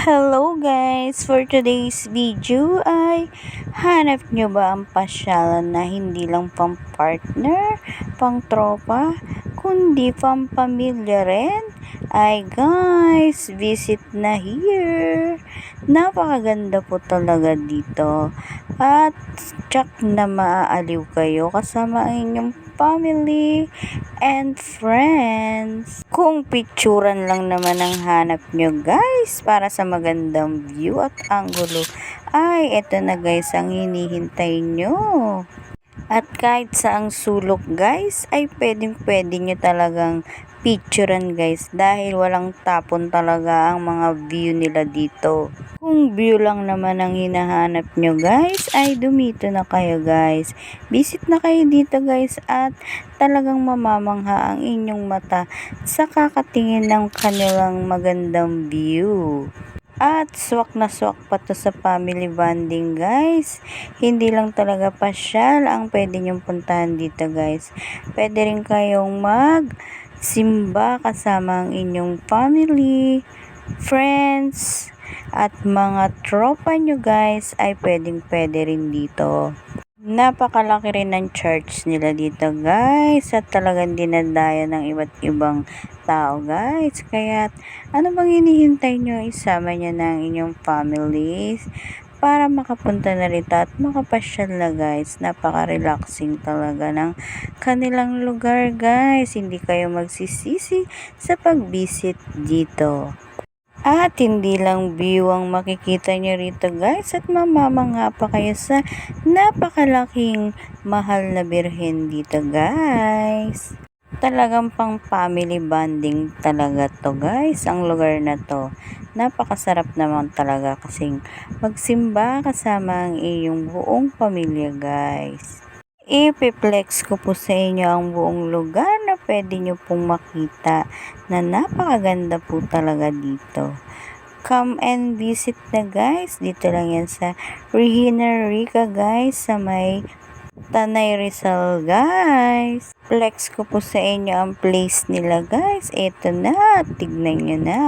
Hello guys! For today's video ay hanap nyo ba ang pasyalan na hindi lang pang partner, pang tropa, kundi pang pamilya rin? Ay guys, visit na here! Napakaganda po talaga dito at tsak na maaaliw kayo kasama ang inyong family and friends. Kung picturan lang naman ang hanap nyo guys para sa magandang view at angulo, ay eto na guys ang hinihintay nyo. At kahit saang sulok guys ay pwede nyo talagang picturean guys dahil walang tapon talaga ang mga view nila dito. Kung view lang naman ang hinahanap nyo guys ay dumito na kayo guys. Visit na kayo dito guys at talagang mamamangha ang inyong mata sa kakatingin ng kanilang magandang view. At swak na swak pa to sa family bonding guys. Hindi lang talaga pasyal ang pwede nyong puntahan dito guys. Pwede rin kayong magsimba kasama ang inyong family, friends, at mga tropa nyo guys ay pwede rin dito. Napakalaki rin ng church nila dito guys at talagang dinadayo ng iba't ibang tao guys. Kaya ano bang hinihintay nyo? Isama nyo na ang inyong families para makapunta na rito at makapasyal na guys. Napaka-relaxing talaga ng kanilang lugar guys. Hindi kayo magsisisi sa pag-visit dito. At hindi lang view ang makikita nyo rito guys at mamamangha pa kayo sa napakalaking mahal na birhen dito guys. Talagang pang family bonding talaga to guys ang lugar na to. Napakasarap naman talaga kasing magsimba kasama ang iyong buong pamilya guys. Ipiplex ko po sa inyo ang buong lugar na pwede nyo pong makita na napakaganda po talaga dito. Come and visit na guys. Dito lang yan sa Regina Rica guys sa may Tanay Rizal guys. Flex ko po sa inyo ang place nila guys. Ito na. Tignan nyo na.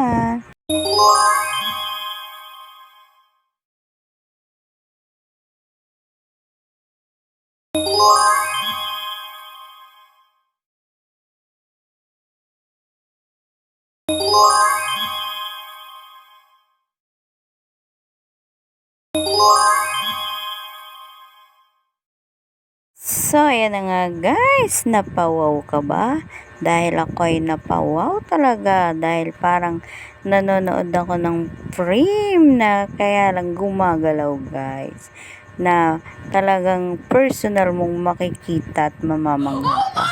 So, ayan na nga guys, napawaw ka ba? Dahil ako ay napawaw talaga dahil parang nanonood ako ng frame na kaya lang gumagalaw guys. Na talagang personal mong makikita at mamamangha ka.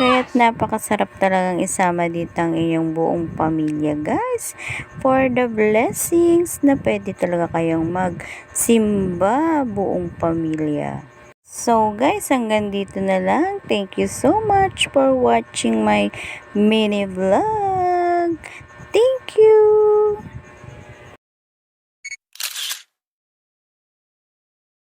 Kaya't napakasarap talagang isama dito ang inyong buong pamilya guys. For the blessings na pwede talaga kayong magsimba buong pamilya. So guys, hanggang dito na lang. Thank you so much for watching my mini vlog.